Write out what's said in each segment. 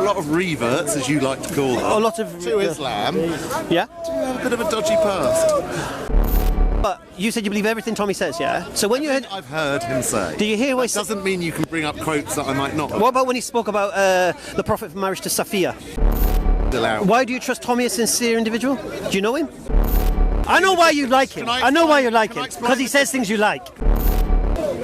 lot of reverts, as you like to call them, A lot of to Islam. Yeah. Do you have a bit of a dodgy past? But you said you believe everything Tommy says, yeah? So when you heard... I've heard him say. Do you hear what he said? Doesn't mean you can bring up quotes that I might not. What about when he spoke about the Prophet for marriage to Safiya? Why do you trust Tommy, a sincere individual? Do you know him? I know why you like him. I know why you like him. Because he says things you like.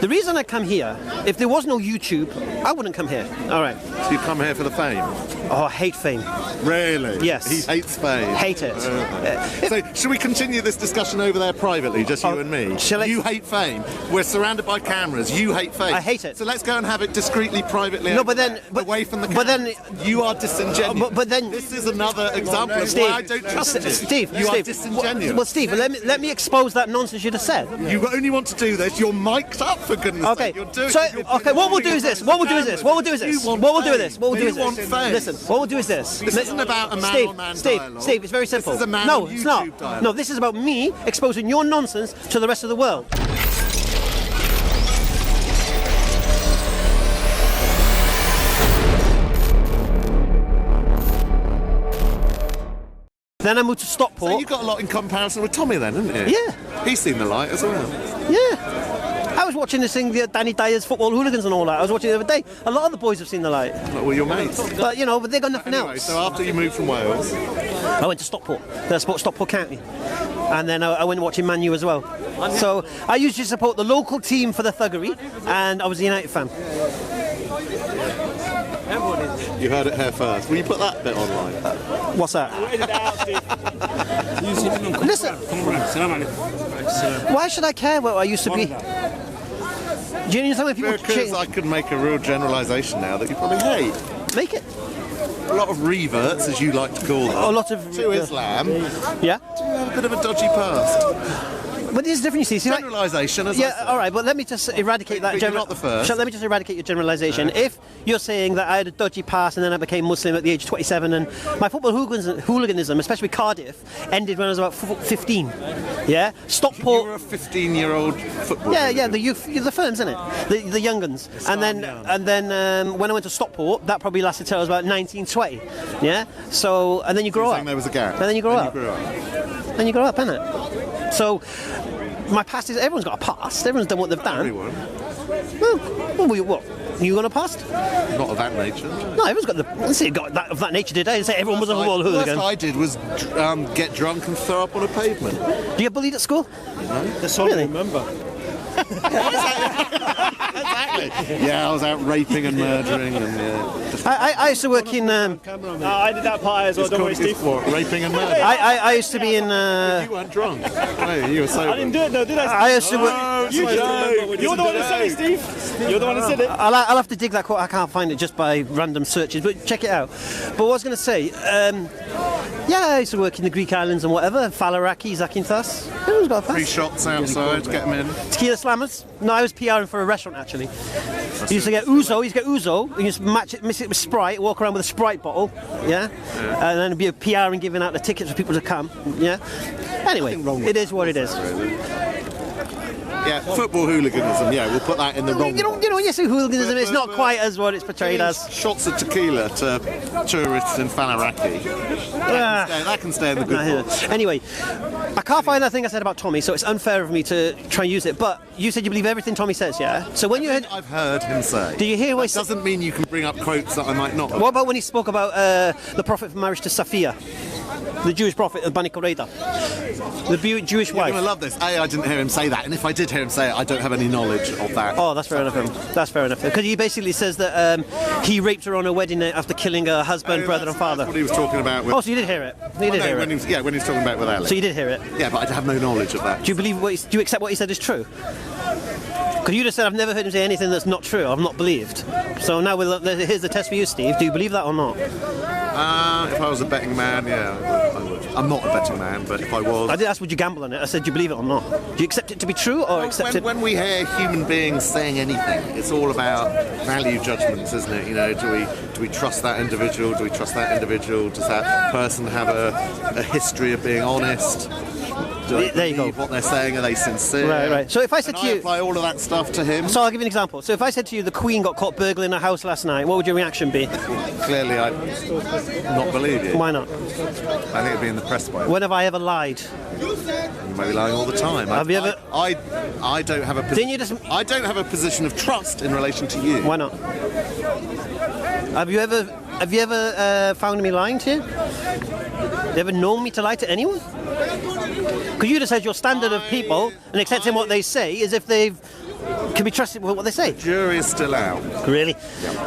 The reason I come here, if there was no YouTube, I wouldn't come here. All right. So you come here for the fame? Oh, I hate fame. Really? Yes. He hates fame. Hate it. So, should we continue this discussion over there privately, just you and me? You hate fame. We're surrounded by cameras. You hate fame. I hate it. So let's go and have it discreetly, privately. No, but then... away from the camera. But then... You are disingenuous. But then... This is another example of why I don't trust you. Steve, you are disingenuous. Well, Steve, let me expose that nonsense you just said. You only want to do this. You're mic'd up, for goodness sake. You're doing, okay, what we'll do is this. What we'll do is this. What we'll do is this. What we'll do is this. What we'll do is this. Listen, what we'll do is this. This isn't about a man-on-man dialogue. Steve, it's very simple. This is a man No, on it's not. YouTube dialogue. No, this is about me exposing your nonsense to the rest of the world. Then I moved to Stockport. So you got a lot in comparison with Tommy then, haven't you? Yeah. He's seen the light as well. Yeah. I was watching this thing, Danny Dyer's Football Hooligans and all that. I was watching it the other day. A lot of the boys have seen the light. Well, your mates. But, you know, but they got nothing Anyway, else. so after you moved from Wales... I went to Stockport. Then I supported Stockport County. And then I went watching Man U as well. So I usually support the local team for the thuggery, and I was a United fan. You heard it here first. Will you put that bit online? What's that? Listen, why should I care what I used to be? Do you understand when people Because I could make a real generalisation now that you probably hate. Make it. A lot of reverts, as you like to call them, A lot of to Islam. Yeah. Do you have a bit of a dodgy past? But this is different, you see. Generalisation, as I said. all right, but let me just eradicate that. But you're not the first. Let me just eradicate your generalisation. Okay. If you're saying that I had a dodgy past and then I became Muslim at the age of 27, and my football hooliganism, especially Cardiff, ended when I was about 15. Yeah, Stockport. You were a 15-year-old footballer. Yeah, the youth, the firms, isn't it? The young uns. And then when I went to Stockport, that probably lasted till I was about 19, 20. Yeah. So and then you grow up. There was a gap. And then you grow up. Then you grow up, innit? So, my past is... Everyone's got a past. Everyone's done what they've done. Everyone. Well, what? You got a past? Not of that nature. No, everyone's got the... I didn't say it got that, of that nature, did I? I didn't say everyone was a football hooligan. The worst I did was get drunk and throw up on a pavement. Do you get bullied at school? No. That's all I remember. Exactly. Yeah, I was out raping and murdering and I used to work in... I did that part as well, don't worry, Steve. What, raping and murder? I used to be in... You weren't drunk. No, you were sober. I didn't do it though, did I? I used to work... You're the one that said it, Steve. You're the one that said it. I'll have to dig that quote. I can't find it just by random searches, but check it out. But what I was going to say... yeah, I used to work in the Greek islands and whatever. Falaraki, Zakynthos. Everyone's got a past. 3 shots outside, get them in. Tequila slammers? No, I was PRing for a restaurant actually. You used to get ouzo, you just match it, mix it with Sprite, walk around with a Sprite bottle, yeah? And then be a PR and giving out the tickets for people to come, yeah? Anyway, it is what it is. Yeah, football hooliganism, yeah, we'll put that in the wrong... You know, when you say hooliganism, it's not quite as what it's portrayed as. Shots of tequila to tourists in Falaraki. That can stay in the good books. Anyway, I can't find that thing I said about Tommy, so it's unfair of me to try and use it. But you said you believe everything Tommy says, yeah? So when you heard... I've heard him say. Do you hear what he said? Doesn't mean you can bring up quotes that I might not. What about when he spoke about the Prophet for marriage to Safiya? The Jewish prophet of Bani Qurayza. The Jewish wife. You're going to love this. I didn't hear him say that, and if I did hear him say it, I don't have any knowledge of that. Oh, that's fair enough. That's fair enough. Because he basically says that he raped her on her wedding night after killing her husband, brother and father. That's what he was talking about. With... Oh, so you did hear it? You did hear it? When he was talking about with Ali. So you did hear it? Yeah, but I have no knowledge of that. Do you believe do you accept what he said is true? Because you just said I've never heard him say anything that's not true. I've not believed. So now here's the test for you, Steve. Do you believe that or not? If I was a betting man, yeah, I would. I'm not a betting man, but if I was... I did ask, would you gamble on it? I said, do you believe it or not? Do you accept it to be true or accept it... When we hear human beings saying anything, it's all about value judgments, isn't it? You know, do we trust that individual? Do we trust that individual? Does that person have a history of being honest? Do they There you believe go. what they're saying? Are they sincere? Right. So if I said And to I you, apply all of that stuff to him. so I'll give you an example. So if I said to you, the Queen got caught burgling her house last night, what would your reaction be? Clearly, I'd not believe you. Why not? I think it'd be in the press by When have I ever lied? You might be lying all the time. Have you ever- I don't have a. Didn't you just- I don't have a position of trust in relation to you. Why not? Have you ever found me lying to you? Have you ever known me to lie to anyone? Because you just said your standard of people and accepting what they say is if they can be trusted with what they say. Jury is still out. Really?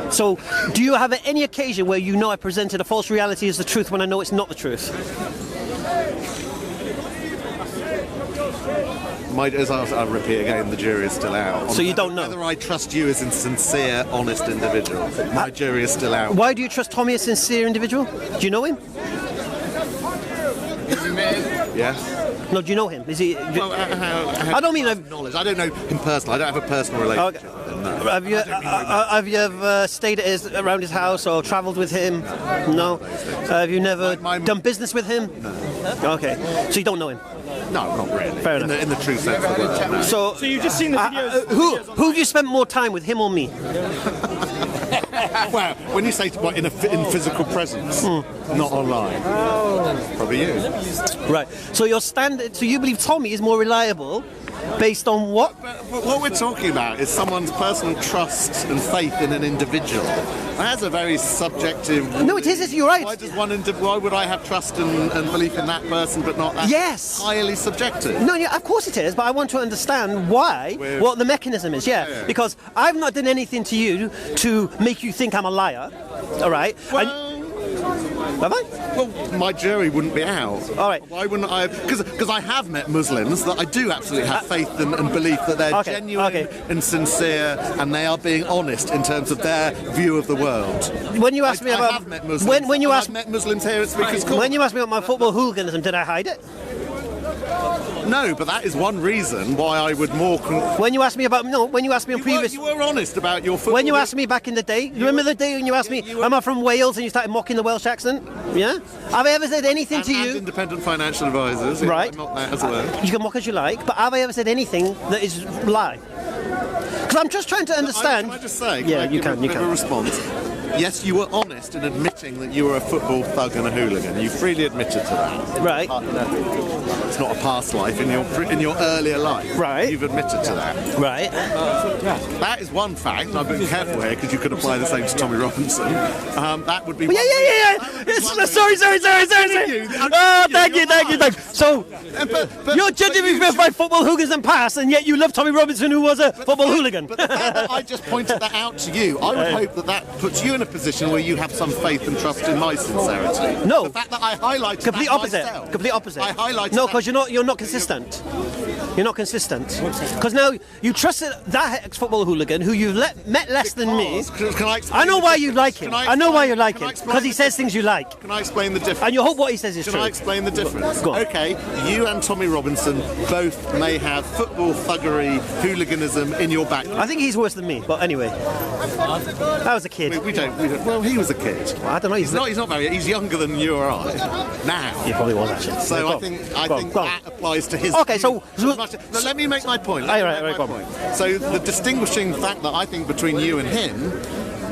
So, do you have any occasion where you know I presented a false reality as the truth when I know it's not the truth? I'll repeat again, the jury is still out. So you don't know? Whether I trust you as a sincere, honest individual. My jury is still out. Why do you trust Tommy as a sincere individual? Do you know him? Yes. No, do you know him? Is he? Well, I don't mean knowledge. I don't know him personally. I don't have a personal relationship with him. No. Have you ever stayed at around his house or travelled with him? No. Have you never done business with him? No. Okay. So you don't know him? No, not really. Fair enough. In the true sense of the word. No. So you've just seen the videos. Who have you spent more time with, him or me? Well, when you say what, in physical presence, not online, probably you. Right. So your standard. So you believe Tommy is more reliable, based on what? But what we're talking about is someone's personal trust and faith in an individual. That's a very subjective. No, it is. You're right. Why would I have trust and belief in that person, but not that? Yes. Highly subjective. No, yeah, of course it is, but I want to understand why, what the mechanism is, yeah. Because I've not done anything to you to make you think I'm a liar, all right? Have I? Well, my jury wouldn't be out. All right. Why wouldn't I? Because I have met Muslims that I do absolutely have faith and belief that they're genuine and sincere, and they are being honest in terms of their view of the world. When you asked me about... I have met Muslims. I've met Muslims here at Speaker's Court. When you asked me about my football hooliganism, did I hide it? No, but that is one reason why I would more... When you asked me about... No, when you asked me on previous... You were honest about your football... When you asked me back in the day, you remember the day when you asked me, am I from Wales, and you started mocking the Welsh accent? Yeah? Have I ever said anything to you... And independent financial advisors. Right. Yeah, not that as well. You can mock as you like, but have I ever said anything that is lie? Because I'm just trying to understand... Can I just say... Yeah, you can. A response? Yes, you were honest in admitting that you were a football thug and a hooligan. You freely admitted to that. Right. It's not a past life. In your earlier life, right, you've admitted to that. Right. That is one fact. I've been careful here because you could apply the same to Tommy Robinson. That would be. Well, yeah. Sorry. Oh, thank you. So, you're judging me for my football hooliganism past, and yet you love Tommy Robinson, who was a football hooligan. But the fact that I just pointed that out to you, I would hope that puts you in a position where you have some faith and trust in my sincerity. No. The fact that I highlighted complete that opposite. myself. Complete opposite. I highlighted. No, because you're not consistent. You're not consistent. Because now you trusted that ex-football hooligan who you've met less than me. Can I explain? I know why you like him. I know why you like him. Because he says things you like. Can I explain the difference? And you hope what he says is true. Can I explain the difference? Go on. Okay, you and Tommy Robinson both may have football thuggery, hooliganism in your background. I think he's worse than me, but anyway. I was a kid. We don't. Well, he was a kid. Well, I don't know. He's not very. He's younger than you or I. Now. He probably was actually. So I think that applies to his. Okay, so let me make my point. So the distinguishing fact that I think between you and him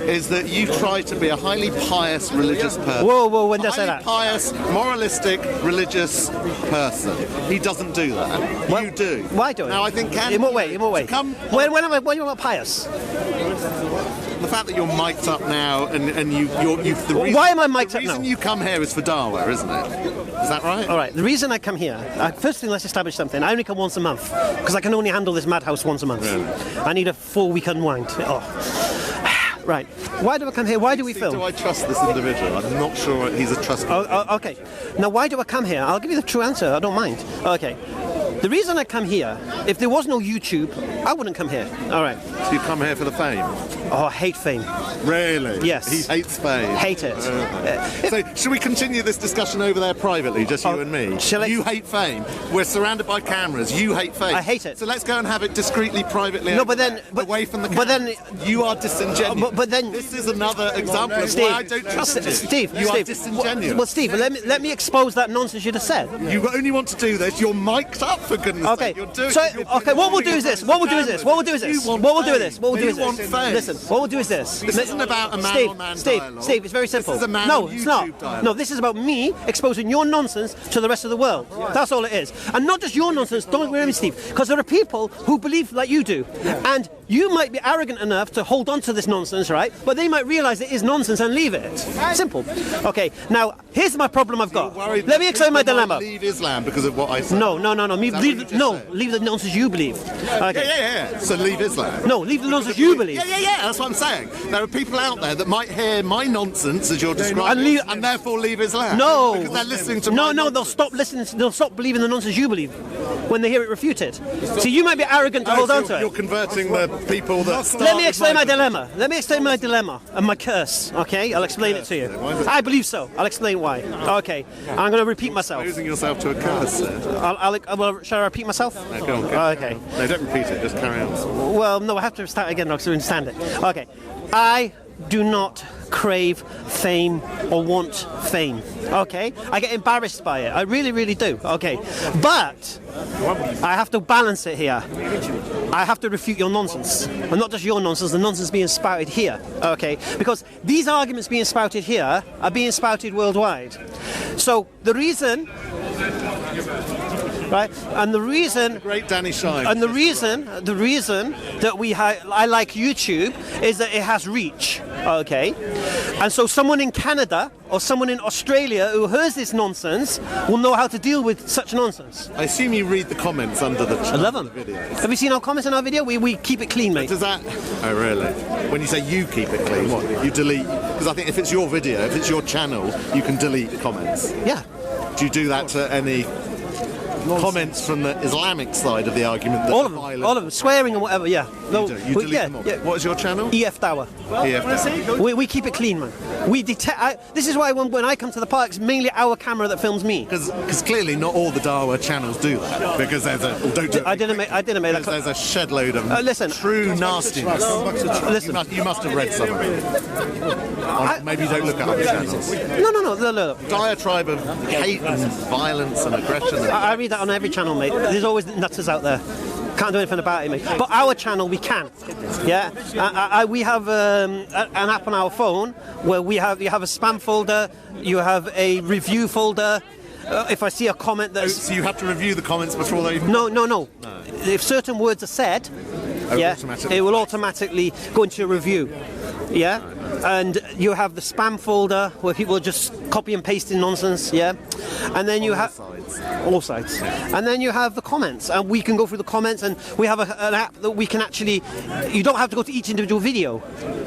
is that you try to be a highly pious religious person. Whoa, when did I say that? Pious, moralistic, religious person. He doesn't do that. You do. Why do I? Now I think In what way? When am I pious? The fact that you're mic'd up now and you why am I mic'd up now? The reason you come here is for Dawah, isn't it? Is that right? All right. The reason I come here, first thing, let's establish something. I only come once a month because I can only handle this madhouse once a month. Really? I need a 4-week unwind. Right. Why do I come here? Why do we film? Do I trust this individual? I'm not sure he's a trustworthy. Okay. Now, why do I come here? I'll give you the true answer. I don't mind. Okay. The reason I come here, if there was no YouTube, I wouldn't come here. All right. So you come here for the fame? Oh, I hate fame. Really? Yes. He hates fame. Hate it. So should we continue this discussion over there privately, just you and me? You hate fame. We're surrounded by cameras. You hate fame. I hate it. So let's go and have it discreetly, privately. No, but then... away from the camera. But then... You are disingenuous. But then... This is another example of why I don't trust you. Steve, you are disingenuous. Well, Steve, let me expose that nonsense you just said. You only want to do this. You're mic'd up, for goodness sake. You're doing what we'll do is this. What we'll do is this. What we'll do is this. What we'll do is this. What we'll do is this. Listen, what we'll do is this. This isn't about a man-on-man dialogue. Steve, it's very simple. This is a man No, on it's YouTube not. dialogue. No, this is about me exposing your nonsense to the rest of the world. That's all it is. And not just your nonsense, don't worry, Steve, because there are people who believe like you do. And you might be arrogant enough to hold on to this nonsense, right? But they might realise it is nonsense and leave it. Simple. Okay, now, here's my problem I've got. Let me explain my dilemma. Leave Islam because of what I said. No. Leave the nonsense you believe. Okay. Yeah. So leave Islam. No, leave the nonsense you believe. Yeah. That's what I'm saying. There are people out there that might hear my nonsense as you're describing, and therefore leave Islam. No, because they're listening to. They'll stop listening. They'll stop believing the nonsense you believe when they hear it refuted. See, you might be arrogant to hold on to it. You're converting the people that. Let me explain my dilemma. Let me explain my dilemma and my curse. Okay, I'll explain it to you. I believe so. I'll explain why. Okay, I'm going to repeat myself. Losing yourself to a curse. Shall I repeat myself? No, go on. Okay. No, don't repeat it. Just carry on. Well, no, I have to start again because I understand it. Okay, I do not crave fame or want fame. Okay, I get embarrassed by it. I really, really do. Okay, but I have to balance it here. I have to refute your nonsense, and not just your nonsense, the nonsense being spouted here. Okay, because these arguments being spouted here are being spouted worldwide. So the reason. Right, and the reason, great Danny Shine, and the reason that I like YouTube is that it has reach. Okay, and so someone in Canada or someone in Australia who hears this nonsense will know how to deal with such nonsense. I assume you read the comments under the. I love them. Videos. Have you seen our comments in our video? We keep it clean, mate. Does that? Oh, really? When you say you keep it clean, what? You delete? Because I think if it's your video, if it's your channel, you can delete comments. Yeah. Do you do that to any comments from the Islamic side of the argument? All of them, swearing and whatever. Yeah. No, you delete them all. Yeah. What is your channel? EFDawah. EFDawah. We keep it clean, man. This is why when I come to the park, it's mainly our camera that films me. Because clearly not all the Dawah channels do that. Because there's I didn't make that. There's a shed load of true nastiness. Listen, you must have read some of it. Maybe you don't look at other channels. No. Diatribe of hate and violence and aggression. I read that on every channel, mate. There's always nutters out there. Can't do anything about it, mate. But our channel, we can. Yeah. We have an app on our phone where you have a spam folder, you have a review folder. If I see a comment that's... So you have to review the comments before they... No. If certain words are said, it will automatically go into a review. Yeah. And you have the spam folder where people are just copy and pasting nonsense, yeah. And then you have all sides. And then you have the comments, and we can go through the comments, and we have an app that we can actually. You don't have to go to each individual video,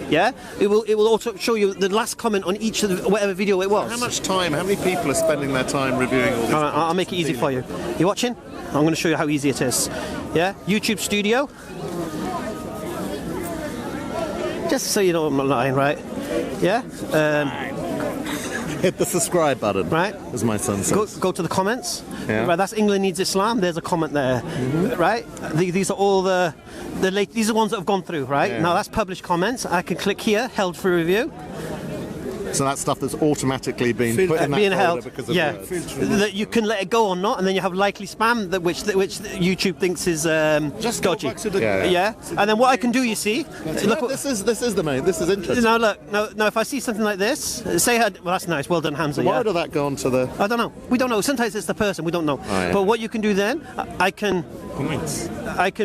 yeah. It will also show you the last comment on each of the, whatever video it was. How many people are spending their time reviewing all this? I'll make it easy for you. You watching? I'm going to show you how easy it is. Yeah. YouTube Studio. Just so you know I'm not lying, right? Yeah? Hit the subscribe button. Right. As my son says. Go to the comments. Yeah. Right, that's England Needs Islam. There's a comment there. Mm-hmm. Right? These are all these are ones that have gone through, right? Yeah. Now that's published comments. I can click here, held for review. So that's stuff that's automatically been put in that folder held because of words. That you can let it go or not, and then you have likely spam which YouTube thinks is just dodgy. Yeah. And then what I can do, you see, look, this is the main. This is interesting. Now look, now if I see something like this, say, well, that's nice, well done, Hamza. So why did that go on to the? I don't know. We don't know. Sometimes it's the person. We don't know. Oh, yeah. But what you can do then, I can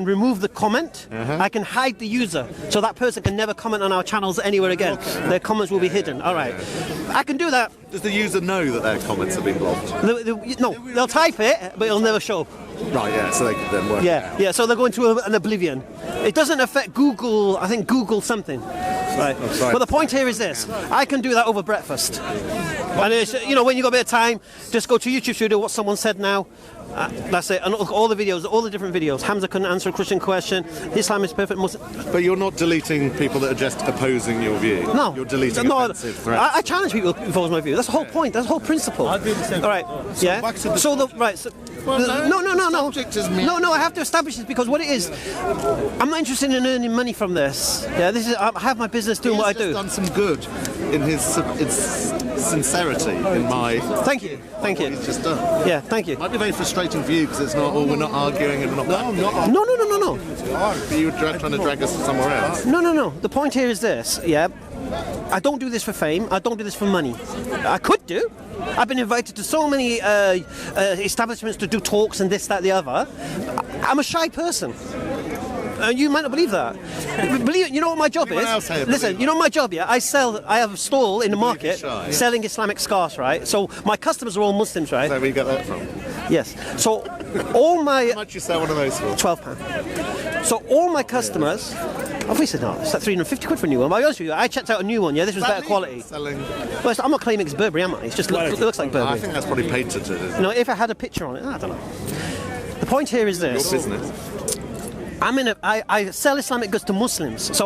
remove the comment. I can hide the user, so that person can never comment on our channels anywhere again. Their comments will be hidden. All right. I can do that. Does the user know that their comments have been blocked? No, they'll type it, but it'll never show up. Right, yeah, so they can then work. Yeah, so they're going to an oblivion. It doesn't affect Google, I think Google something. Right. But the point here is this. I can do that over breakfast. And it's, when you got a bit of time, just go to YouTube Studio, what someone said now, That's it. And look, all the videos, all the different videos. Hamza couldn't answer a Christian question. Islam is perfect Muslim. But you're not deleting people that are just opposing your view. No. You're deleting offensive threats. I challenge people who oppose my view. That's the whole point. That's the whole principle. I do the same. All right. Yeah. So the right. So, Well, no. No, I have to establish this because what it is, I'm not interested in earning money from this. Yeah, this is. I have my business doing what I do. He's done some good in his sincerity. In my. Thank you. He's just done. Yeah, thank you. Might be very frustrating for you because it's not. We're not arguing and we're not. No. But you were trying to drag us somewhere else. No. The point here is this. Yeah, I don't do this for fame. I don't do this for money. I could do. I've been invited to so many establishments to do talks and this, that, the other. I'm a shy person. You might not believe that. Believe it. You know what my job is? Listen, you know my job, yeah? I have a stall in the market selling Islamic scarves, right? So my customers are all Muslims, right? So where you get that from? Yes. So all my... How much you sell one of those for? £12. So all my customers... Obviously not. It's like 350 quid for a new one. But I'll be honest with you, I checked out a new one, yeah? This was better quality. Well, I'm not claiming it's Burberry, am I? It just looks like Burberry. I think that's probably patented. You know, if I had a picture on it, I don't know. The point here is this. Your business. I sell Islamic goods to Muslims, so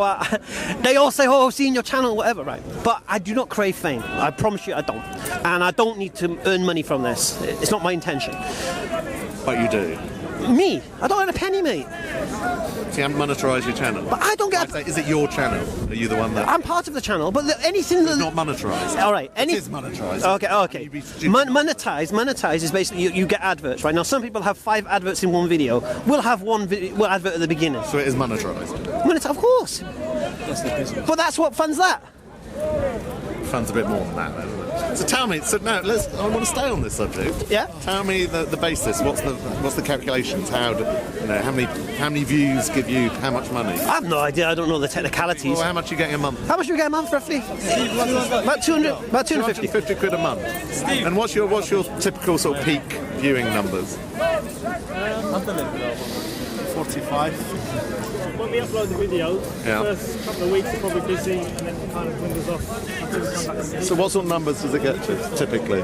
they all say, "Oh, I've seen your channel, whatever," right? But I do not crave fame. I promise you, I don't, and I don't need to earn money from this. It's not my intention. But you do. Me, I don't earn a penny, mate. So you haven't monetarised your channel. But I don't get. Is it your channel? Are you the one that? I'm part of the channel, but anything that's not monetarised. All right, it is monetarised. Okay. Monetize is basically you get adverts, right? Now some people have 5 adverts in one video. We'll have one advert at the beginning. So it is monetarised. Of course. But that's what funds that. Funds a bit more than that, doesn't it? So tell me. I want to stay on this subject. Yeah. Tell me the basis. What's the calculations? How many views give you how much money? I have no idea. I don't know the technicalities. Well, how much are you getting a month? How much do you get a month, roughly? About 250. 250 quid a month. And what's your typical sort of peak viewing numbers? 45. When we upload the video, the first couple of weeks are probably busy and then it kind of dwindles off until we come back. So what sort of numbers does it get to, typically?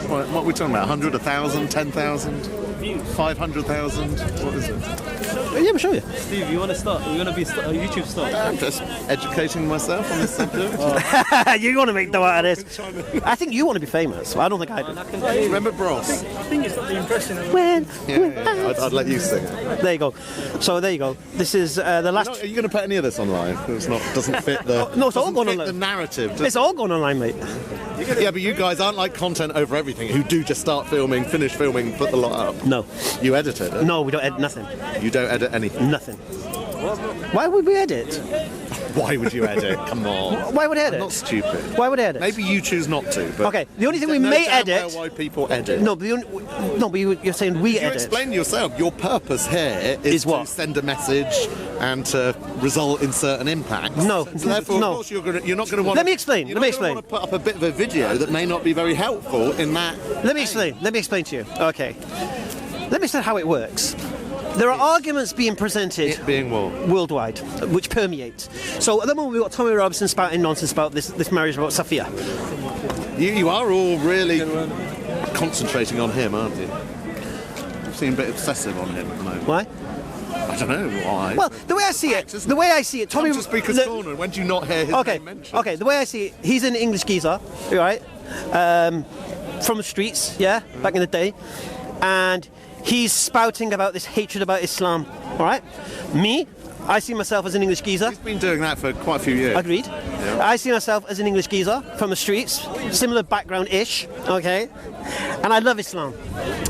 What are we talking about? 100, 1,000, 10,000? 500,000? What is it? Yeah, we'll show you. Steve, you want to start? You want to be a YouTube star? I'm just educating myself on this subject. You want to make Dawah out of this? I think you want to be famous. I don't think I do. Remember Bros? I think it's not the impression of I'd let you sing it. There you go. So there you go. This is the last. Are you going to put any of this online? It's not. Doesn't fit the. No, it's all going online. The narrative. It's all going online, mate. Yeah, but you guys aren't like content over everything. Who do just start filming, finish filming, put the lot up. No. You edit it? No, we don't edit nothing. You don't edit anything? Nothing. Why would we edit? Why would you edit? Come on. Why would I edit? I'm not stupid. Why would I edit? Maybe you choose not to. But okay, the only thing we may edit. Why people edit? No, but you're saying we edit. You explain yourself. Your purpose here is what? To send a message and to result in certain impacts. No, so therefore, no. Of course, you're not going to want. Let me explain. You're not going to want to put up a bit of a video that may not be very helpful in that. Let me explain to you. Okay. Let me explain how it works. There are arguments being presented worldwide, which permeate. So at the moment we've got Tommy Robinson spouting nonsense about this marriage about Safia. You are all really concentrating on him, aren't you? You seem a bit obsessive on him at the moment. Why? I don't know why. Well, the way I see it, Tommy. To Speaker's Corner. When do you not hear his name mentioned? Okay. The way I see it, he's an English geezer, right? From the streets, back in the day, and he's spouting about this hatred about Islam, all right? Me, I see myself as an English geezer. He's been doing that for quite a few years. Agreed. Yeah. I see myself as an English geezer from the streets, similar background-ish, okay? And I love Islam,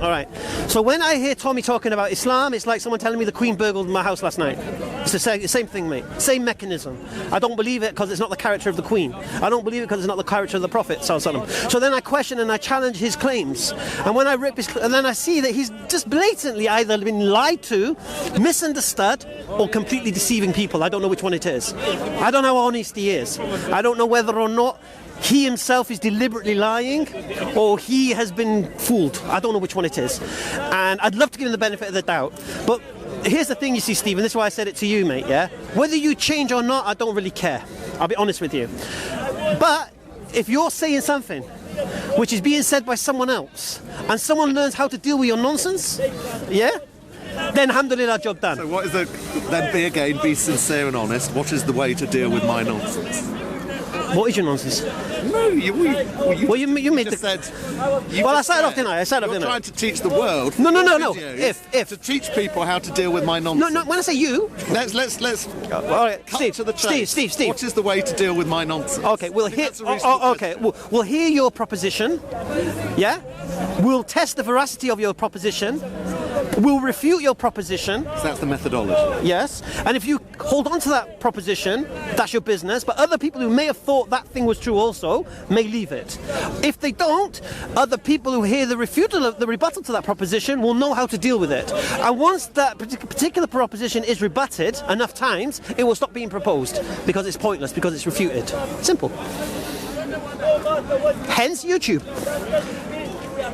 all right? So when I hear Tommy talking about Islam, it's like someone telling me the Queen burgled my house last night. It's the same thing, mate. Same mechanism. I don't believe it because it's not the character of the Queen. I don't believe it because it's not the character of the Prophet. So then I question and I challenge his claims. And when I rip and then I see that he's just blatantly either been lied to, misunderstood, or completely deceiving people. I don't know which one it is. I don't know how honest he is. I don't know whether or not he himself is deliberately lying or he has been fooled. I don't know which one it is. And I'd love to give him the benefit of the doubt. But here's the thing, you see, Stephen, this is why I said it to you, mate, yeah? Whether you change or not, I don't really care. I'll be honest with you. But if you're saying something which is being said by someone else, and someone learns how to deal with your nonsense, yeah, then alhamdulillah, job done. So what is then be sincere and honest. What is the way to deal with my nonsense? What is your nonsense? No, you made just the... said... Well, I started off, didn't I? You're trying to teach the world... No. If. To teach people how to deal with my nonsense. No, when I say you... Let's all right, cut to the chase. Steve. What is the way to deal with my nonsense? Okay, we'll hear your proposition, yeah? We'll test the veracity of your proposition. We'll refute your proposition. So that's the methodology. Yes, and if you hold on to that proposition, that's your business, but other people who may have thought that thing was true also may leave it. If they don't, other people who hear the rebuttal to that proposition will know how to deal with it. And once that particular proposition is rebutted enough times, it will stop being proposed because it's pointless, because it's refuted. Simple. Hence YouTube.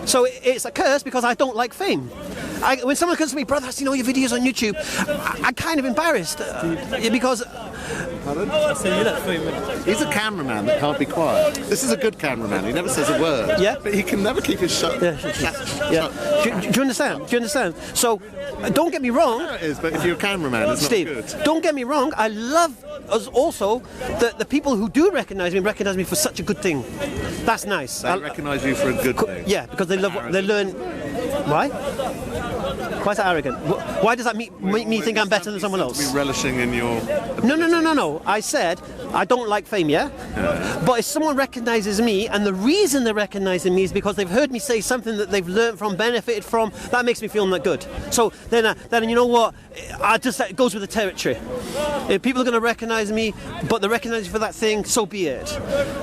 So it's a curse because I don't like fame. When someone comes to me, brother, I've seen all your videos on YouTube, I'm kind of embarrassed because... He's a cameraman that can't be quiet. This is a good cameraman. He never says a word. Yeah. But he can never keep his shut. Yeah. Do you understand? So, don't get me wrong. Yeah, it is, but if you're a cameraman, it's Steve, not good. don't get me wrong. I love us also the people who do recognise me for such a good thing. That's nice. They recognise you for a good thing. Yeah, because they learn. Why? Why is that arrogant? Why does that make me think I'm better than someone else? Be relishing in your... No. I said I don't like fame, yeah? But if someone recognises me, and the reason they're recognising me is because they've heard me say something that they've learned from, benefited from, that makes me feel not good. So then you know what? It goes with the territory. If people are going to recognise me, but they recognise me for that thing, so be it.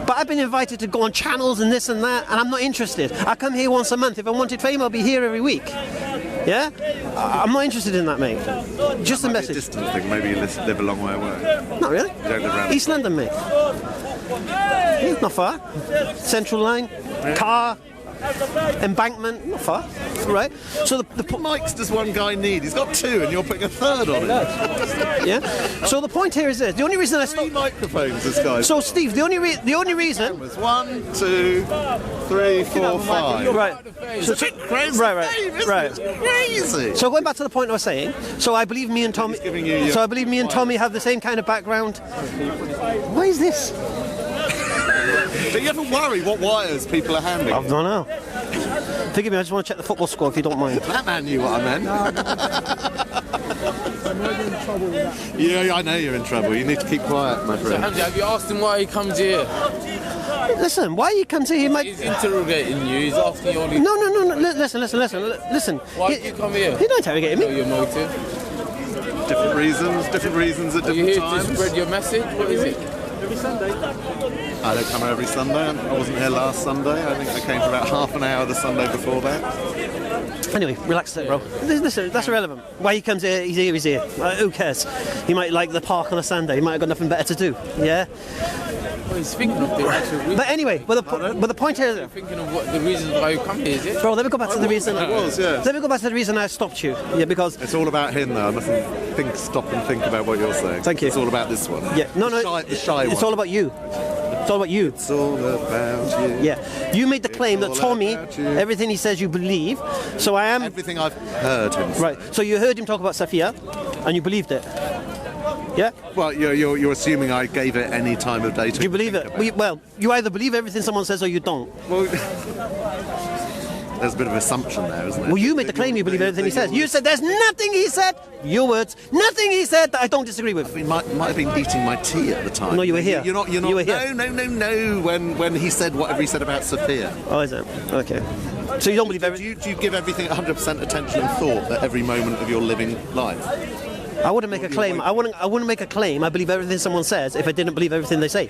But I've been invited to go on channels and this and that, and I'm not interested. I come here once a month. If I wanted fame, I'll be here every week. Yeah? I'm not interested in that, mate. Just a message. Be a distant thing. Maybe you live a long way away. Not really. You don't live around East London, mate. Yeah, not far. Central Line, car, embankment, not far. Right. So the mics does one guy need? He's got two, and you're putting a third on it. Yeah. So the point here is this: the only reason I stopped... 3 microphones, this guy. So Steve, the only reason. 1, 2, 3, 4, 5. Right. So it's a bit crazy. Right. It's crazy. So going back to the point I was saying. So I believe me and Tommy. Tommy have the same kind of background. What is this? But you ever worry what wires people are handing? I don't know. Forgive me, I just want to check the football score if you don't mind. That man knew what I meant. Yeah, I know you're in trouble. You need to keep quiet, my friend. So, Hamza, have you asked him why he comes here? Listen, why he comes here? He's interrogating you. He's asking you all these... No. Listen. Why did you come here? He's not interrogating me. Know your motive. Different reasons at different times. Are you here to spread your message? What is it? Every Sunday. I don't come here every Sunday. I wasn't here last Sunday. I think I came for about half an hour the Sunday before that. Anyway, relax it, bro. Listen, that's irrelevant. Why he comes here, he's here. Who cares? He might like the park on a Sunday. He might have got nothing better to do. Yeah? Well, he's thinking of the actual reason. But anyway, the point here... You're thinking of what the reasons why you come here, is it? Bro, let me go back to the reason... Let me go back to the reason I stopped you. Yeah, because... It's all about him, though. I mustn't stop and think about what you're saying. Thank you. It's all about this one. Yeah, no. The shy one. It's all about you. It's all about you. It's all about you. Yeah. You made the claim that Tommy, everything he says you believe, so I am... Everything I've heard him say. Right, so you heard him talk about Safiya, and you believed it. Yeah? Well, you're assuming I gave it any time of day to... Do you believe it? Well, you either believe everything someone says or you don't. Well... There's a bit of assumption there, isn't there? Well, you made the claim you believe everything he says. You said there's nothing he said, your words, nothing he said that I don't disagree with. I might have been eating my tea at the time. No, you were here. You're not. You were here. No. When he said whatever he said about Safiya. Oh, is it? Okay. So you don't believe everything? Do you give everything 100% attention and thought at every moment of your living life? I wouldn't make a claim. I wouldn't make a claim. I believe everything someone says if I didn't believe everything they say.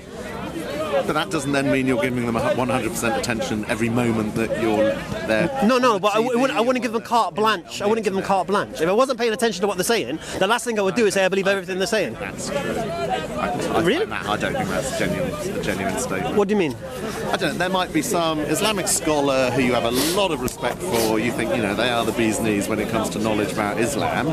But that doesn't then mean you're giving them 100% attention every moment that you're there. No, but I wouldn't give them carte blanche. I wouldn't give them carte blanche. If I wasn't paying attention to what they're saying, the last thing I would do is say I believe everything they're saying. That's true. Really? I don't think that's a genuine statement. What do you mean? I don't know. There might be some Islamic scholar who you have a lot of respect for. You think, they are the bee's knees when it comes to knowledge about Islam.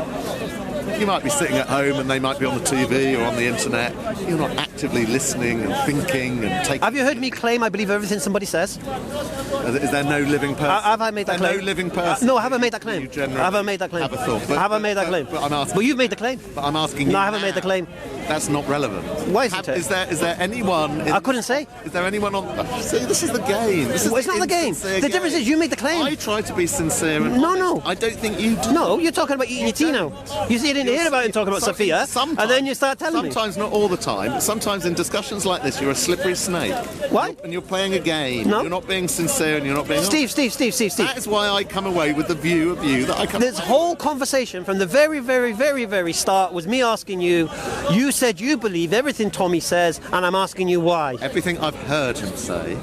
You might be sitting at home and they might be on the TV or on the internet. You're not actively listening and thinking and taking... Have you heard me claim I believe everything somebody says? Is there no living person? Have I made that claim? No living person? No, I haven't made that claim. I haven't made that claim. Have a thought. I haven't made that claim. But I'm asking... But you've made the claim. But I'm asking you No, I haven't made the claim. That's not relevant. Why isn't it? Is there anyone... I couldn't say. Is there anyone on... See, this is the game. This is Well, it's not the game. The difference is you made the claim. I try to be sincere and No. I don't think you do. No, you're talking about eating your tea now. You didn't hear about him talking about Sophia, and then you start telling me. Sometimes, not all the time. Sometimes in discussions like this, you're a slippery snake. What? And you're playing a game. No. You're not being sincere and you're not being... Steve. That is why I come away with the view of you that I come... This whole conversation from the very start was me asking you, you said you believe everything Tommy says, and I'm asking you why. Everything I've heard him say.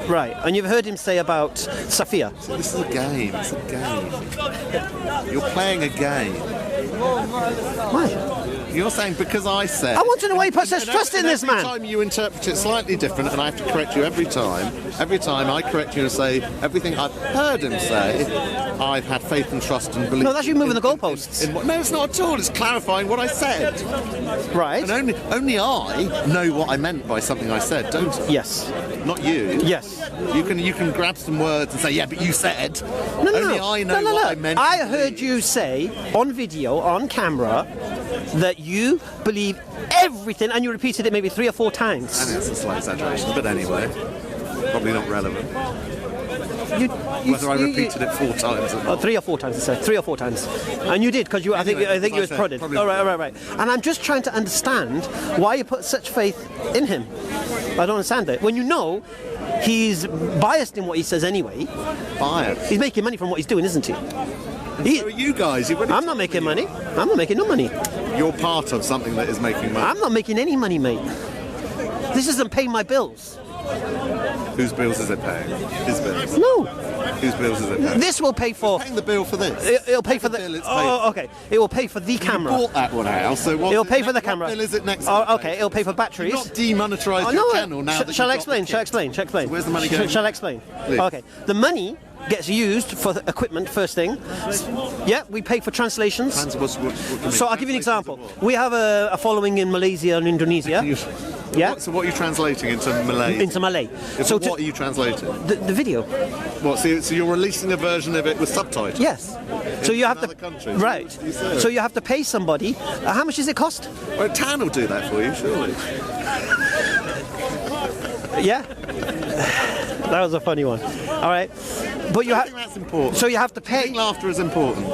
Right, and you've heard him say about Sophia. So this is a game. It's a game. You're playing a game. Why? You're saying because I said... I want to know why he puts such trust in this man. Every time you interpret it slightly different, and I have to correct you every time I correct you and say everything I've heard him say, I've had faith and trust and belief... No, that's you moving the goalposts. No, it's not at all. It's clarifying what I said. Right. And only I know what I meant by something I said, don't I? Yes. Not you. Yes. You can grab some words and say, yeah, but you said... No. Only I know what I meant. I heard you say on video, on camera, that you believe everything, and you repeated it maybe 3 or 4 times. I think it's a slight exaggeration, but anyway, probably not relevant. Whether I repeated it 4 times or not. 3 or 4 times, I said. 3 or 4 times. And you did, because I think you was prodded. All right. And I'm just trying to understand why you put such faith in him. I don't understand it. When you know he's biased in what he says anyway. Biased? He's making money from what he's doing, isn't he? So are you guys. I'm not making money. I'm not making no money. You're part of something that is making money. I'm not making any money, mate. This isn't paying my bills. Whose bills is it paying? His bills? No. Whose bills is it paying? This will pay for... Paying the bill for this? It'll pay for the... bill it's Oh, okay. It will pay for the camera. You bought that one out, so what... It'll pay for the camera. What bill is it next? Oh, okay. It'll pay for batteries. You've not demonetised your channel now that Shall I you've got explain? the Shall I kit. explain? Shall I explain? So where's the money going? Shall I explain? Please. Okay. The money gets used for the equipment, first thing. Yeah, we pay for translations. So I'll give you an example. We have a following in Malaysia and Indonesia. Yeah. So what are you translating into Malay? Into Malay. So what are you translating? The video. What? So you're releasing a version of it with subtitles? Yes. So you have to. Countries. Right. So you have to pay somebody. How much does it cost? Well, Tan will do that for you, surely. Yeah. That was a funny one. All right. But you I think that's important. So you have to I think pay. laughter is important.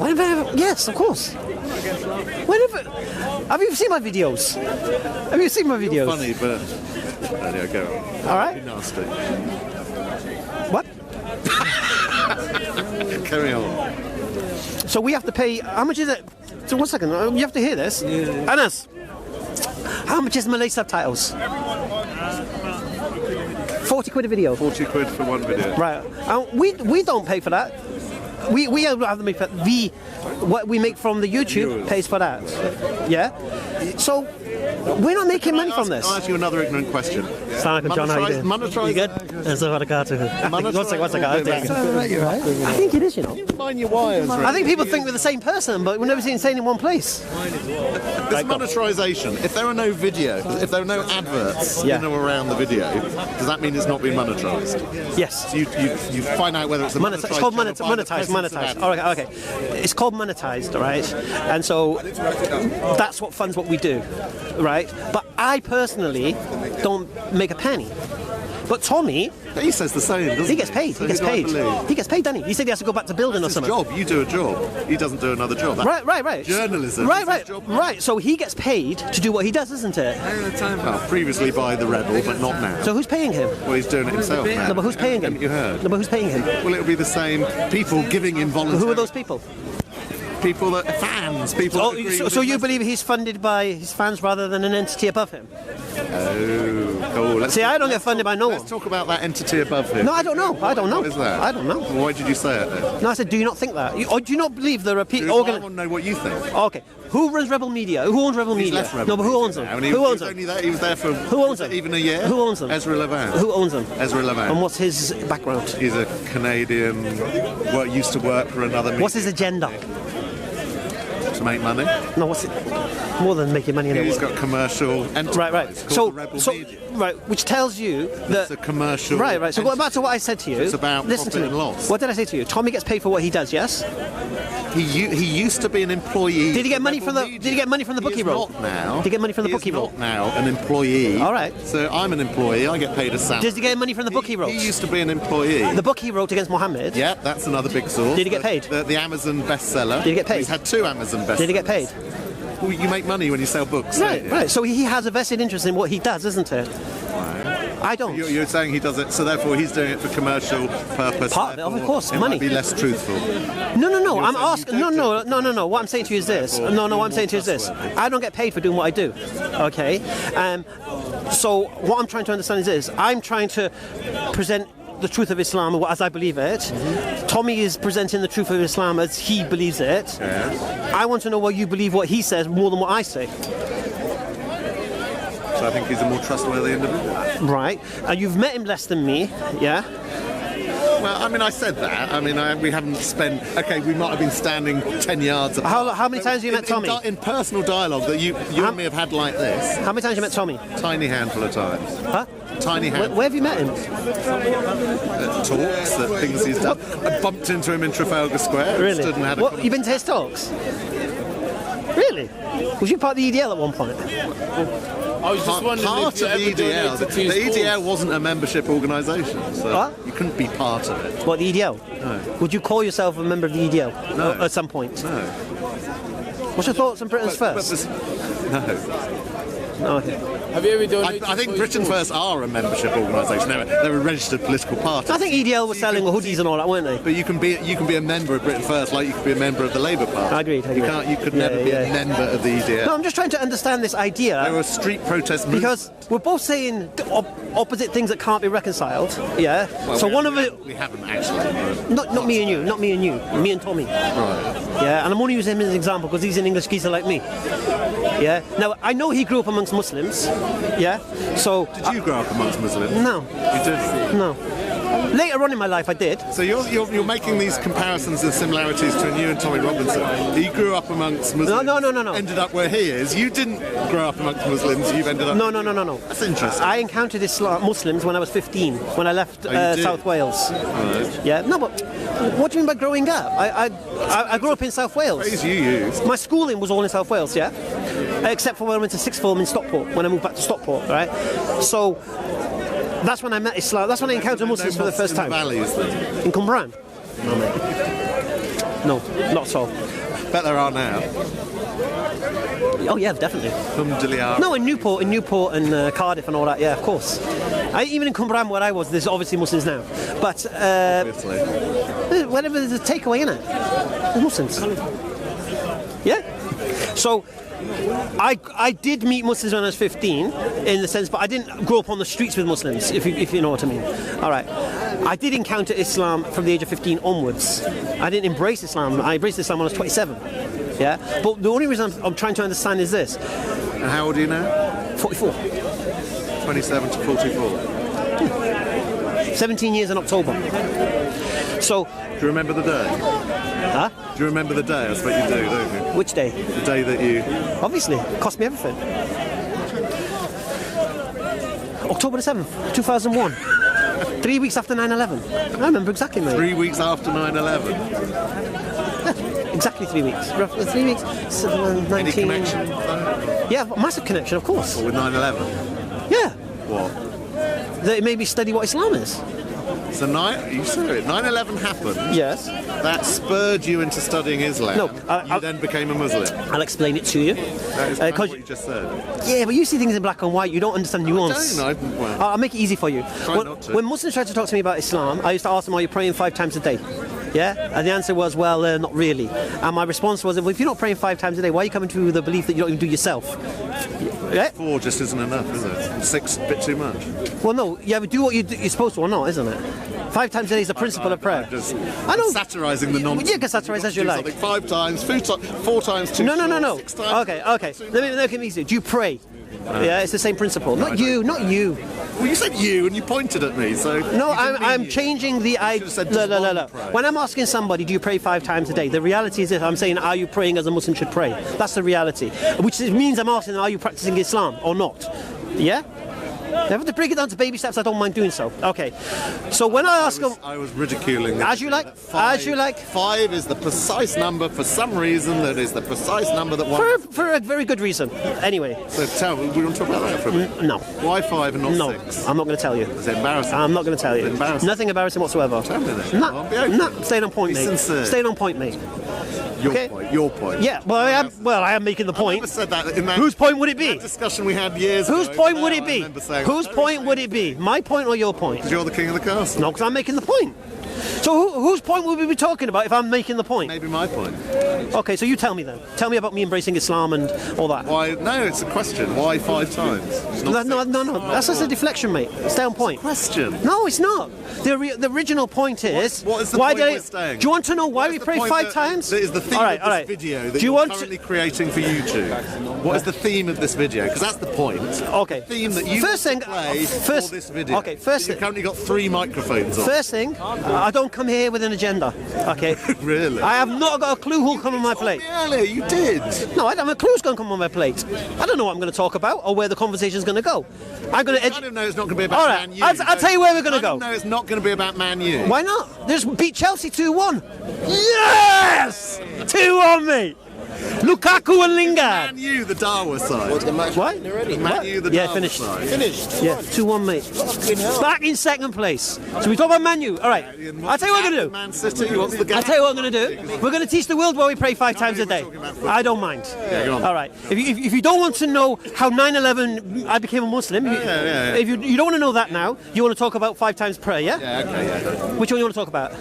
Whenever, yes, of course. Whenever. Have you seen my videos? Have you seen my videos? You're funny, but anyway, go on. All right. Be nasty. What? Carry on. So we have to pay. How much is it? So 1 second. You have to hear this. Anas, how much is Malay subtitles? 40 quid a video. 40 quid for one video. Right. We don't pay for that. We have to make that. What we make from the YouTube pays for that. Yeah. So we're not making money from this. I'll ask you another ignorant question. Assalamu alaikum, John. How you doing? Monetize. You good? One second. I think it is, you know. Mind your wires. I think people think we're the same person, but we've never seen staying in one place. This monetization. If there are no videos, if there are no adverts in or around the video, does that mean it's not been monetized? Yes. So you find out whether it's a monetized. It's called channel by the presence of monetized. adverts. Okay. It's called monetized, all right? And so that's what funds what we do, right? But I personally don't make a penny. But Tommy, he says the same, doesn't he? He gets paid. So He gets paid. He gets paid, doesn't he? He said he has to go back to building That's or his something. job. You do a job. He doesn't do another job. That's Right. Journalism. Right. So he gets paid to do what he does, isn't it? Well, previously by the Rebel, but not now. So who's paying him? Well, he's doing it himself now. No, but who's paying him? Haven't you heard? No, but who's paying him? Well, it'll be the same people giving involuntary. Who are those people? People that fans. People. Oh, that agree so with you his believe he's funded by his fans rather than an entity above him? Oh, cool. See, I don't get funded by no one. Let's talk about that entity above him. No, I don't know. What is that? I don't know. Well, why did you say it then? No, I said, do you not think that? Or do you not believe there are people... I want to know what you think. Okay. Who runs Rebel Media? Who owns Rebel Media? Left Rebel no, but who owns them? now, and he Who owns was them? only there, he was there for Who owns them? even a year. Who owns them? Ezra Levant. Who owns them? Ezra Levant. And what's his background? He's a Canadian, used to work for another media. What's his agenda? to make money. No, what's it? More than making money. He's got commercial enterprise. Right. Called the Rebel Media. Right, which tells you that it's a commercial. Right. So going back to what I said to you. It's about listen profit to me. and loss. What did I say to you? Tommy gets paid for what he does. Yes. He used to be an employee. Did he get money from the? Did he get money from the book he wrote? Not now. Did he get money from the book he wrote? Not now an employee. All right. So I'm an employee. I get paid a salary. Does he get money from the book he wrote? He used to be an employee. The book he wrote against Mohammed. Yeah, that's another big source. Did he get paid? The Amazon bestseller. Did he get paid? He's had 2 Amazon bestsellers. Did he get paid? Well, you make money when you sell books. Right. So he has a vested interest in what he does, isn't it? I don't. You're saying he does it, so therefore he's doing it for commercial purpose. Part of it, of course, it money. Might be less truthful. No. I'm asking. No. What I'm saying to you is this. No. What I'm saying to you is this. I don't get paid for doing what I do. Okay. So what I'm trying to understand is this. I'm trying to present the truth of Islam as I believe it. Tommy is presenting the truth of Islam as he believes it. Yes. I want to know what you believe what he says more than what I say. So I think he's a more trustworthy individual. Right. You've met him less than me, yeah? Well, I mean, I said that. I mean, we haven't spent... Okay, we might have been standing 10 yards apart. How many times have you met Tommy? In personal dialogue that you and me have had like this. How many times have you met Tommy? Tiny handful of times. Huh? Tiny handful. Where have you met him? At talks, at things he's done. I bumped into him in Trafalgar Square. Really? Stood and had What, you've been to his talks? Really? Was you part of the EDL at one point? I was just wondering part if you of the ever donated EDL. to The his EDL cause. wasn't a membership organisation, so What? you couldn't be part of it. What, the EDL? No. Would you call yourself a member of the EDL No. at some point? No. What's your thoughts on Britain's First? No. Oh, okay. Have you ever donated? I think for his Britain cause? First are a membership organisation. They're a registered political party. I think EDL were selling hoodies and all that, weren't they? But you can be a member of Britain First, like you could be a member of the Labour Party. I agreed. You could never be a member of the EDL. No, I'm just trying to understand this idea. There were street protest movements. Because we're both saying opposite things that can't be reconciled. Yeah. Well, so one of it. We haven't actually. Not me and you. Not me and you. Me and Tommy. Right. Yeah. And I'm only using him as an example because he's an English geezer like me. Yeah. Now I know he grew up amongst Muslims. Yeah. So. Did you grow up amongst Muslims? No. You didn't. No. Later on in my life, I did. So you're making these comparisons and similarities between you and Tommy Robinson. He grew up amongst Muslims. No. Ended up where he is. You didn't grow up amongst Muslims. You've ended up. No. That's interesting. I encountered Muslims when I was 15, when I left you did? South Wales. Right. Yeah. No, but what do you mean by growing up? I grew up in South Wales. Phrase you use. My schooling was all in South Wales, yeah? Except for when I went to sixth form in Stockport, when I moved back to Stockport, right? So that's when I met Islam. That's when I encountered Muslims for the first time. Valleys, then. In Cumbraen? No, mate. No, not at all. Bet there are now. Oh yeah, definitely. Alhamdulillah. No, in Newport and Cardiff and all that, yeah, of course. Even in Cumbraen where I was, there's obviously Muslims now. But Obviously. whatever, there's a takeaway, innit? There's Muslims. Yeah? So I did meet Muslims when I was 15, in the sense, but I didn't grow up on the streets with Muslims, if you know what I mean. All right. I did encounter Islam from the age of 15 onwards. I didn't embrace Islam. I embraced Islam when I was 27. Yeah. But the only reason I'm trying to understand is this. And how old are you now? 44. 27 to 44. 17 years in October. So. Do you remember the day? Huh? Do you remember the day? I suppose you do, don't you? Which day? The day that you... Obviously. It cost me everything. October the 7th, 2001. 3 weeks after 9/11. I remember exactly, mate. 3 weeks after 9/11. Yeah, exactly 3 weeks. Roughly 3 weeks. 19... Any connection? Yeah, massive connection, of course. Or with 9/11? Yeah. What? That it made me study what Islam is. So you said it. 9/11 happened. Yes. That spurred you into studying Islam. No, you then became a Muslim. I'll explain it to you. That is kind of what you just said. Yeah, but you see things in black and white. You don't understand nuance. I don't. Well, I'll make it easy for you. Try not to. When Muslims tried to talk to me about Islam, I used to ask them, "Are you praying 5 times a day?" Yeah, and the answer was, "Well, not really." And my response was, "Well, if you're not praying 5 times a day, why are you coming to the belief that you don't even do yourself?" Yeah? 4 just isn't enough, is it? 6 a bit too much. Well, no, you have to do what you're supposed to or not, isn't it? 5 times a day is the principle of prayer. I know. Satirising the nonsense. You can satirise as you like. 5 times, 4 times, 2 No. 6 times. Okay. Let me make it easy. Do you pray? Yeah, it's the same principle. Not you. Well, you said you, and you pointed at me, so... No, I'm changing the idea. When I'm asking somebody, do you pray 5 times a day? The reality is that I'm saying, are you praying as a Muslim should pray? That's the reality. Which means I'm asking them, are you practicing Islam or not? Yeah? If I have to break it down to baby steps, I don't mind doing so. Okay. So when I ask them... I was ridiculing... As you like. 5 is the precise number for some reason that is the precise number that one... For a very good reason. Anyway. So tell me, we want to talk about that for a minute? No. Why 5 and not 6? I'm not going to tell you. Is it embarrassing? I'm not going to tell you. Embarrassing? Nothing embarrassing whatsoever. Tell me then. No, staying on point, be mate. Sincere. Staying on point, mate. Your point. Yeah, well, I am making the point. I never said that in that... Whose point would it be? That discussion we had years ago. Whose point would it be? Whose point would it be? My point or your point? Because you're the king of the castle. No, because I'm making the point. So whose point would we be talking about if I'm making the point? Maybe my point. Okay, so you tell me then. Tell me about me embracing Islam and all that. Why? No, it's a question. Why 5 times? No. That's just a deflection, mate. Stay on point. Question. No, it's not. The original point is... What is the point we're staying? Do you want to know why we pray 5 times? That is the theme of this video that you're currently creating for YouTube. What is the theme of this video? Because that's the point. Okay. The theme that you play for this video. Okay, first thing... You've currently got 3 microphones on. First thing, I don't come here with an agenda, okay? Really? I have not got a clue who'll come on my plate. Earlier, you did. No, I don't have a clue who's going to come on my plate. I don't know what I'm going to talk about or where the conversation's going to go. I'm going to... I don't know it's not going to be about all right, Man U. I'll tell you where we're going to go. No, it's not going to be about Man U. Why not? Just beat Chelsea 2-1. Yes! 2-1, mate. Lukaku and Lingard. Man U, the Dawah side. What's the match What? already? Man U, the Dawah finished. side. Finished? Yeah, 2-1, mate. Back in second place. So we talk about Man U. All right. I'll tell you what we're going to do. Man City, what's the game? I'll tell you what I'm going to do. We're going to teach the world why we pray 5 times a day. I don't mind. Yeah, go on. All right. If you don't want to know how 9/11 I became a Muslim, if you don't want to know that now, you want to talk about 5 times prayer, yeah? Yeah, okay, yeah. Which one you want to talk about?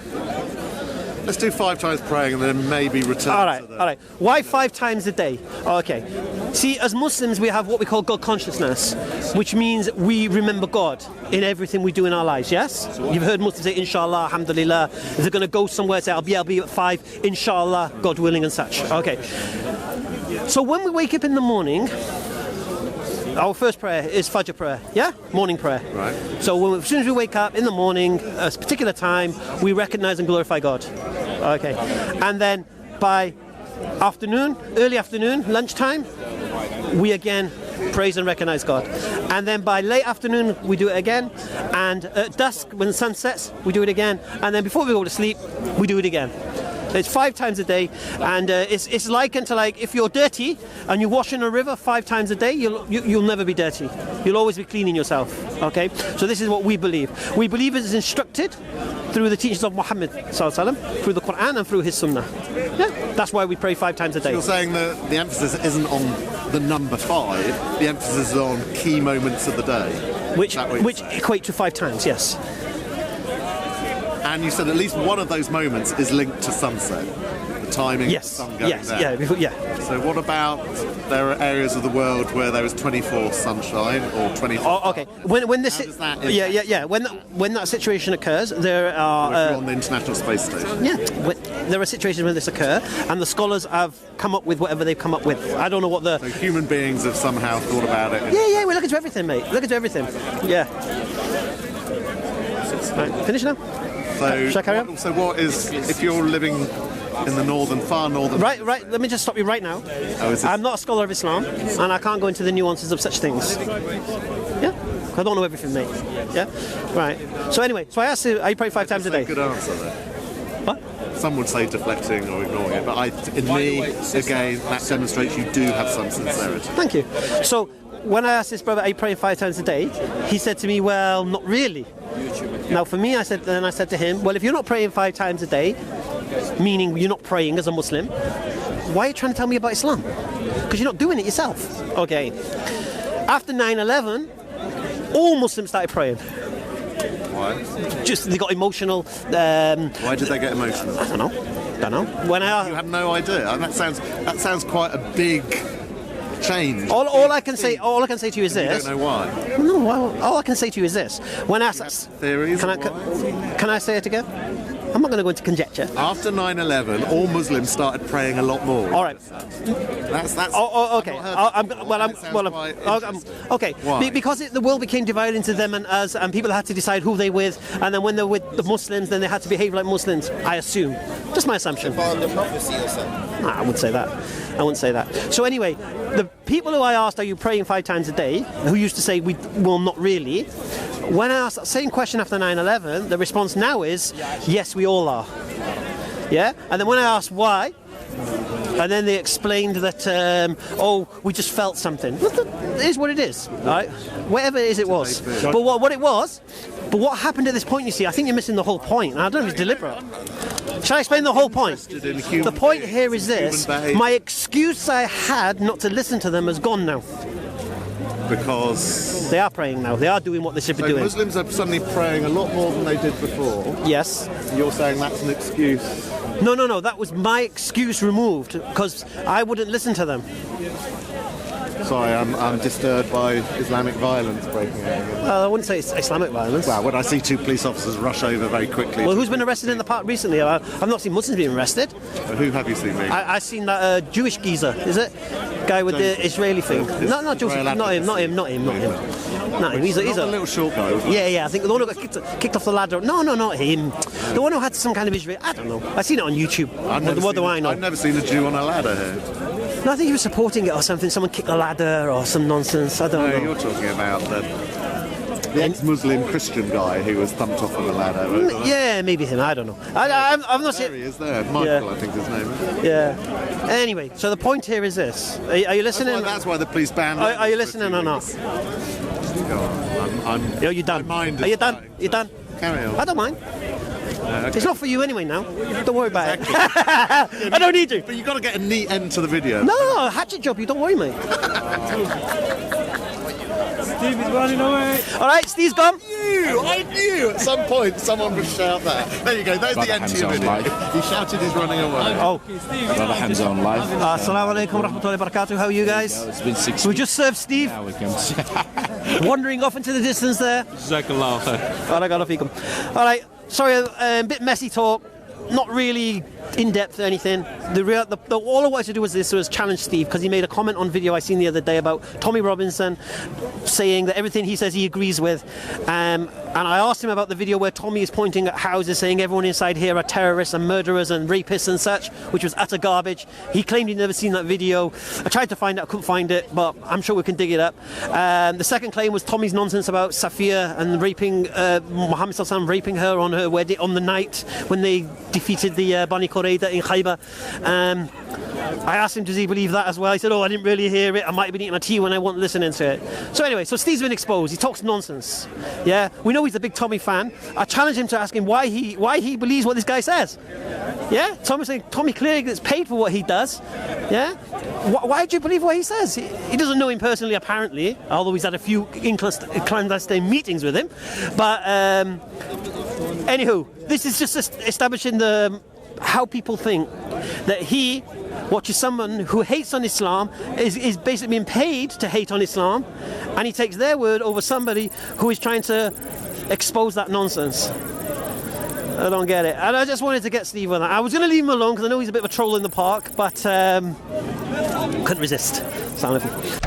Let's do 5 times praying and then maybe return All right, to the... all right. Why 5 times a day? Okay. See, as Muslims, we have what we call God consciousness, which means we remember God in everything we do in our lives, yes? You've heard Muslims say, inshallah, alhamdulillah. If they're going to go somewhere, say, I'll be at 5, inshallah, God willing and such. Okay. So when we wake up in the morning, our first prayer is Fajr prayer, yeah? Morning prayer. Right. So as soon as we wake up in the morning, at a particular time, we recognize and glorify God. Okay. And then by afternoon, early afternoon, lunchtime, we again praise and recognize God. And then by late afternoon, we do it again. And at dusk, when the sun sets, we do it again. And then before we go to sleep, we do it again. It's 5 times a day, and it's likened to like if you're dirty and you wash in a river 5 times a day, you'll never be dirty. You'll always be cleaning yourself. Okay, so this is what we believe. We believe it is instructed through the teachings of Muhammad sallallahu alaihi wasallam, through the Quran and through his Sunnah. Yeah, that's why we pray 5 times a day. You're saying that the emphasis isn't on the number 5, the emphasis is on key moments of the day. Which equate to 5 times, yes. And you said at least one of those moments is linked to sunset, the timing of the sun going down. Yeah. So what about there are areas of the world where there is 24 sunshine or 24? Oh, okay. When this does that impact? When that situation occurs, there are. If you're on the International Space Station. Yeah, there are situations where this occur, and the scholars have come up with whatever they've come up with. I don't know what the. So human beings have somehow thought about it. Yeah, we look into everything, mate. Look into everything. Yeah. Right, finish now. So, should I carry on? So what is, if you're living in the far northern... Right, let me just stop you right now. I'm not a scholar of Islam, and I can't go into the nuances of such things. Yeah? I don't know everything, mate. Yeah? Right. So anyway, I asked you, are you pray 5 times a day? Good answer there. What? Some would say deflecting or ignoring it, but again, that demonstrates you do have some sincerity. Thank you. So, when I asked this brother, are you praying 5 times a day? He said to me, well, not really. Now, for me, I said to him, well, if you're not praying 5 times a day, meaning you're not praying as a Muslim, why are you trying to tell me about Islam? Because you're not doing it yourself. Okay. After 9/11, all Muslims started praying. Why? Just they got emotional. Why did they get emotional? I don't know. When you have no idea. That sounds quite a big change. All I can say to you is this. You don't know why. No. All I can say to you is this. When I asked theories. Can I say it again? I'm not going to go into conjecture. After 9/11, all Muslims started praying a lot more. All right. That's. Okay. Okay. Why? Because the world became divided into them and us, and people had to decide who they with, and then when they're with the Muslims, then they had to behave like Muslims. I assume. Just my assumption. Nah, I wouldn't say that. I wouldn't say that. So anyway, the people who I asked, are you praying 5 times a day? Who used to say, well, not really. When I asked that same question after 9/11, the response now is, yes, we all are. Yeah? And then when I asked why, and then they explained that, we just felt something. It is what it is, right? Whatever it is, it was. But what it was, but what happened at this point, you see, I think you're missing the whole point. And I don't know if it's deliberate. Shall I explain the whole point? The point here is this. My excuse I had not to listen to them has gone now. Because they are praying now. They are doing what they should be doing. Muslims are suddenly praying a lot more than they did before. Yes. You're saying that's an excuse? No. That was my excuse removed because I wouldn't listen to them. Sorry, I'm disturbed by Islamic violence breaking out again. I wouldn't say it's Islamic violence. Well, when I see 2 police officers rush over very quickly... Well, who's been arrested in the park recently? I've not seen Muslims being arrested. Who have you seen, mate? I've seen that Jewish geezer, is it? Guy with the Israeli thing. No, not Jewish. Not him. He's a little short guy. Yeah. I think the one who got kicked off the ladder. No, not him. The one who had some kind of Israeli... I don't know. I've seen it on YouTube. What do I know? I've never seen a Jew on a ladder here. No, I think he was supporting it or something. Someone kicked a ladder or some nonsense. I don't know. You're talking about the ex-Muslim Christian guy who was thumped off on a ladder. Yeah, maybe him. I don't know. I've not seen. There he is there. Michael, I think his name is. Yeah. Anyway, so the point here is this. Are you listening? That's why the police banned. Are you listening or not? Are you done? Are you done? You done? Carry on. I don't mind. Okay. It's not for you anyway now. Don't worry about it. I don't need you. But you've got to get a neat end to the video. No, hatchet job. You don't worry, mate. Steve is running away. All right, Steve's gone. I knew at some point someone would shout that. There you go. There's the end to your video. He shouted he's running away. Oh. Brother Hamza on live. Assalamu alaikum rahmatullahi barakatuh. How are you guys? It's been 6 We just served Steve. Wandering off into the distance there. Jazakallah khair. Barakallahu feekum. All right. Sorry, a bit messy talk. Not really in depth or anything. All I wanted to do was challenge Steve because he made a comment on video I seen the other day about Tommy Robinson saying that everything he says he agrees with. And I asked him about the video where Tommy is pointing at houses saying everyone inside here are terrorists and murderers and rapists and such, which was utter garbage. He claimed he'd never seen that video. I tried to find it, I couldn't find it, but I'm sure we can dig it up. The second claim was Tommy's nonsense about Safiya and raping Muhammad Sallallahu raping her on her wedding on the night when they defeated the Bani Qurayza in Khaybar. I asked him, does he believe that as well? He said, I didn't really hear it. I might have been eating my tea when I wasn't listening to it. So anyway, so Steve's been exposed. He talks nonsense. Yeah, we know he's a big Tommy fan. I challenged him to ask him why he believes what this guy says. Yeah, Tommy clearly gets paid for what he does. Yeah, why do you believe what he says? He doesn't know him personally, apparently, although he's had a few clandestine meetings with him. But anywho, this is just establishing how people think that he watches someone who hates on Islam, is basically being paid to hate on Islam, and he takes their word over somebody who is trying to expose that nonsense. I don't get it. And I just wanted to get Steve on that. I was going to leave him alone because I know he's a bit of a troll in the park, but couldn't resist. Assalamu alaikum.